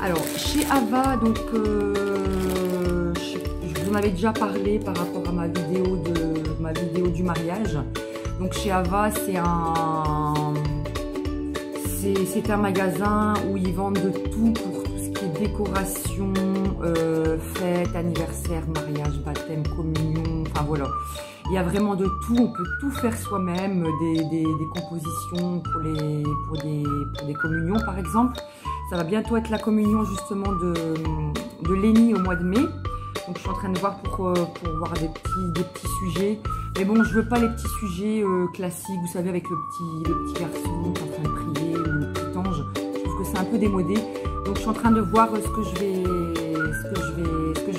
Alors, chez Ava, donc, je vous en avais déjà parlé par rapport à ma vidéo du mariage. Donc, chez Ava, c'est un magasin où ils vendent de tout pour tout ce qui est décoration, fête, anniversaire, mariage, baptême, communion, enfin voilà. Il y a vraiment de tout, on peut tout faire soi-même, des compositions pour des communions par exemple. Ça va bientôt être la communion justement de Lénie au mois de mai. Donc je suis en train de voir pour voir des petits sujets. Mais bon, je veux pas les petits sujets classiques, vous savez, avec le petit garçon qui est en train de prier ou le petit ange. Je trouve que c'est un peu démodé. Donc je suis en train de voir ce que je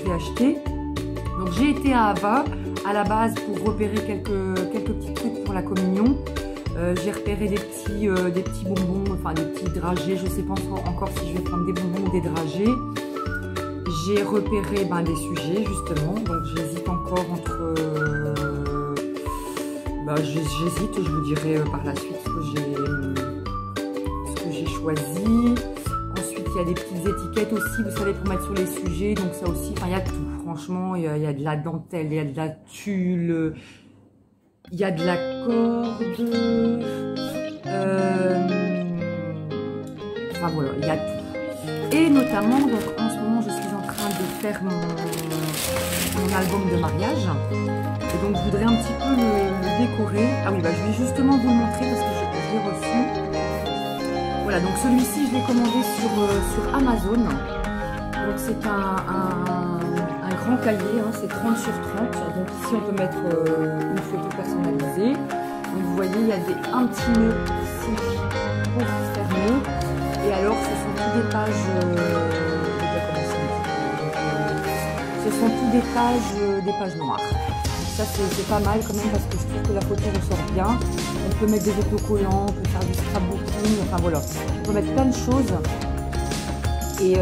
vais acheter. Donc j'ai été à Ava à la base pour repérer quelques petits trucs pour la communion. J'ai repéré des petits bonbons, enfin des petits dragées. Je ne sais pas encore si je vais prendre des bonbons ou des dragées. J'ai repéré des sujets justement. Donc j'hésite encore entre... j'hésite, je vous dirai par la suite ce que j'ai choisi. Ensuite, il y a des petites étiquettes aussi, vous savez, pour mettre sur les sujets. Donc ça aussi, il y a tout. Franchement, il y a de la dentelle, il y a de la tulle, il y a de la corde. Enfin voilà, il y a tout. Et notamment, donc en ce moment, je suis en train de faire mon album de mariage. Et donc, je voudrais un petit peu le décorer. Ah oui, je vais justement vous le montrer parce que je l'ai reçu. Voilà, donc celui-ci, je l'ai commandé sur Amazon. Donc, c'est un grand cahier, hein, c'est 30 sur 30. Donc, ici, on peut mettre une photo personnalisée. Donc, vous voyez, il y a un petit nœud ici pour fermer. Et alors, ce sont toutes des pages... ce sont toutes des pages noires. Ça c'est pas mal quand même parce que je trouve que la photo ressort bien. On peut mettre des autocollants, on peut faire du scrapbooking, enfin voilà. On peut mettre plein de choses. Et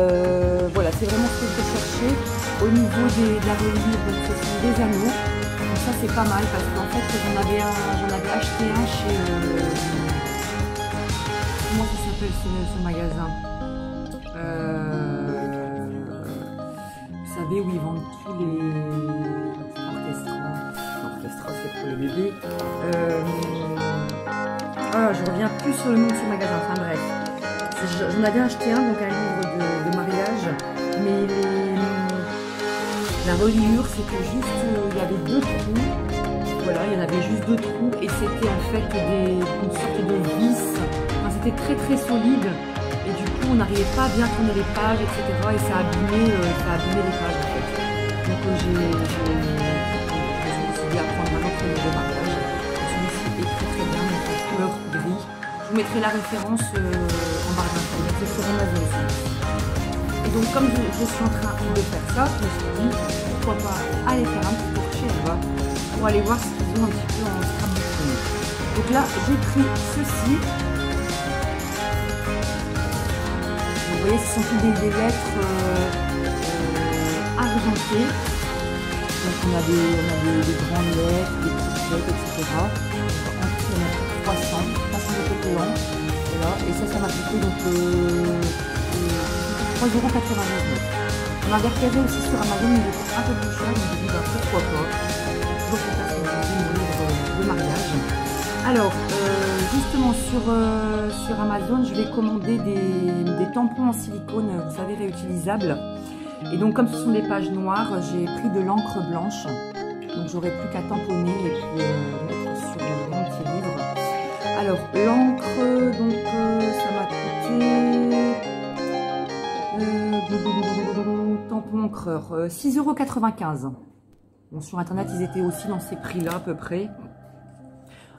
voilà, c'est vraiment ce que je cherchais. Au niveau de la reliure, donc ce sont des anneaux. Donc ça c'est pas mal parce qu'en fait j'en avais acheté un chez... comment ça s'appelle ce magasin, vous savez, où ils vendent tous les orchestra, c'est pour les bébés. Je reviens plus sur le nom de ce magasin, enfin bref. J'en avais acheté un, donc un livre de mariage, mais la reliure, c'était juste, il y avait 2 trous. Voilà, il y en avait juste 2 trous et c'était en fait une sorte de vis. Enfin, c'était très très solide. Et du coup, on n'arrivait pas à bien tourner les pages, etc. Et ça abîmait les pages en fait. Donc je me suis dit à prendre un autre livre de mariage. Celui-ci est très très bien, donc en couleur gris. Je vous mettrai la référence en barre d'infos. C'est sur Amazon aussi. Et donc comme je suis en train de faire ça, je me suis dit pourquoi pas aller faire un petit tour chez Ava pour aller voir ce qu'ils ont un petit peu en scrapbooking. Donc là, j'ai pris ceci. Vous voyez, ce sont toutes des lettres argentées. Donc on a des grandes lettres, des petites lettres, etc. En tout, on a 300 autocollants. Voilà. Et ça m'a coûté donc 3,99 €. On avait repéré aussi sur Amazon, mais il était un peu plus cher. Donc je me suis dit pourquoi pas. Toujours pour personnaliser mon livre de mariage. Alors, justement sur Amazon, je vais commander des tampons en silicone, vous savez, réutilisables. Et donc, comme ce sont des pages noires, j'ai pris de l'encre blanche. Donc, j'aurai plus qu'à tamponner et puis mettre sur mon petit livre. Alors, l'encre, donc, ça m'a coûté... tampon encreur, 6,95 €. Bon, sur Internet, ils étaient aussi dans ces prix-là, à peu près.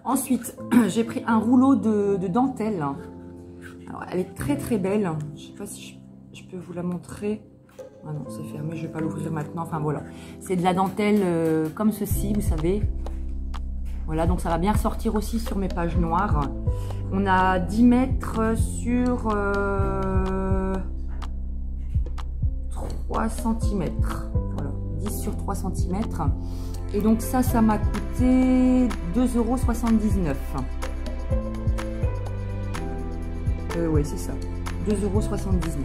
Ensuite, j'ai pris un rouleau de dentelle. Alors, elle est très très belle. Je ne sais pas si je peux vous la montrer. Ah non, c'est fermé, je ne vais pas l'ouvrir maintenant. Enfin voilà, c'est de la dentelle comme ceci, vous savez. Voilà, donc ça va bien ressortir aussi sur mes pages noires. On a 10 mètres sur 3 cm. Voilà, 10 sur 3 cm. Et donc ça m'a coûté 2,79 €. Oui, c'est ça. 2,79 €.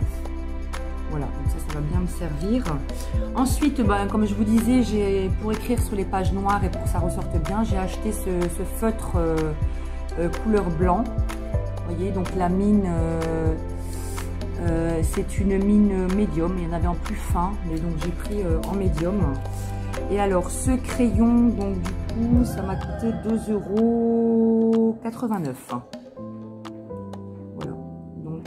Voilà, donc ça va bien me servir. Ensuite, comme je vous disais, pour écrire sur les pages noires et pour que ça ressorte bien, j'ai acheté ce feutre couleur blanc. Vous voyez, donc la mine, c'est une mine médium. Il y en avait en plus fin, mais donc j'ai pris en médium. Et alors, ce crayon, donc du coup, ça m'a coûté 2,89 €. Voilà, donc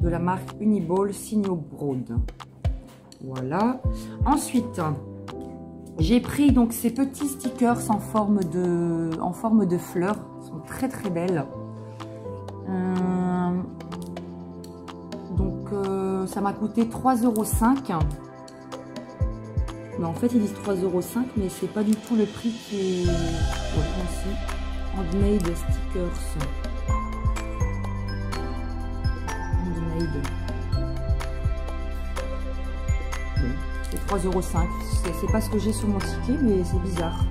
de la marque Uniball Signo Broad. Voilà. Ensuite, j'ai pris donc ces petits stickers en forme de fleurs. Ils sont très très belles. Donc ça m'a coûté 3,05 €. Mais en fait ils disent 3,05 €, mais c'est pas du tout le prix qui est... Ouais, ici. Handmade stickers. Handmade. Bon, c'est 3,05 €. C'est pas ce que j'ai sur mon ticket, mais c'est bizarre.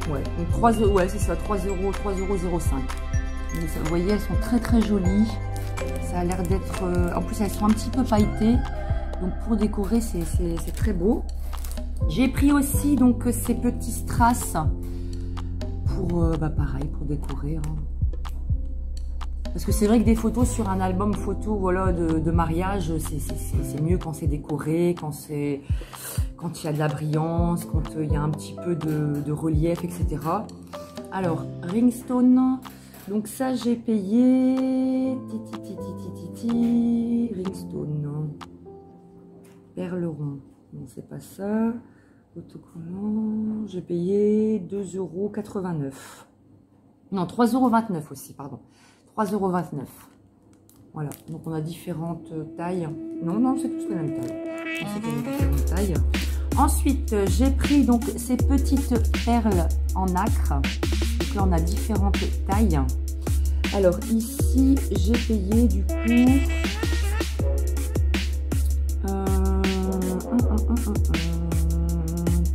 Ouais, donc 3 €, ouais, c'est ça, 3,05 €. Vous voyez, elles sont très très jolies. Ça a l'air d'être... en plus, elles sont un petit peu pailletées. Donc pour décorer, c'est très beau. J'ai pris aussi donc ces petits strass pour, pareil, pour décorer. Hein. Parce que c'est vrai que des photos sur un album photo, voilà, de mariage, c'est mieux quand c'est décoré, quand il y a de la brillance, quand il y a un petit peu de relief, etc. Alors, Ringstone, donc ça j'ai payé, Ringstone, Perleron, non c'est pas ça, autocollant, j'ai payé 2,89 €, non 3,29 € aussi, pardon, 3,29 €. Voilà, donc on a différentes tailles. Non, c'est tous la même taille. C'est tous la même taille. Ensuite, j'ai pris donc ces petites perles en nacre. Donc là, on a différentes tailles. Alors ici, j'ai payé du coup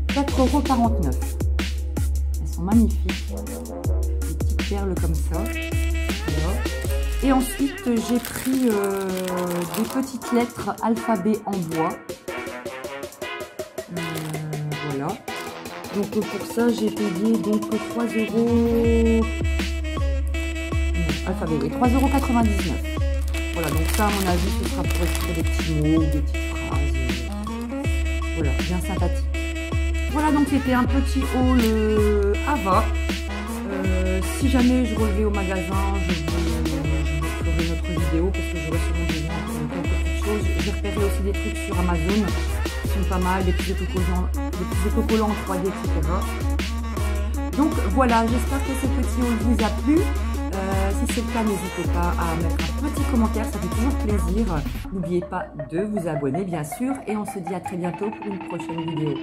4,49 €. Elles sont magnifiques. Des petites perles comme ça. Voilà. Et ensuite, j'ai pris des petites lettres alphabet en bois. Voilà. Donc pour ça, j'ai payé donc 3 €. Alphabet, oui, 3,99 €. Voilà, donc ça, à mon avis, ce sera pour écrire des petits mots, des petites phrases. Voilà, bien sympathique. Voilà, donc c'était un petit haul Ava. Si jamais je reviens au magasin, je ferai une autre vidéo parce que j'aurai sûrement besoin de quelques petites choses. J'ai repéré aussi des trucs sur Amazon qui sont pas mal, des petits autocollants en 3D, etc. Donc voilà, j'espère que ce petit haul vous a plu. Si c'est le cas, n'hésitez pas à mettre un petit commentaire, ça fait toujours plaisir. N'oubliez pas de vous abonner, bien sûr, et on se dit à très bientôt pour une prochaine vidéo.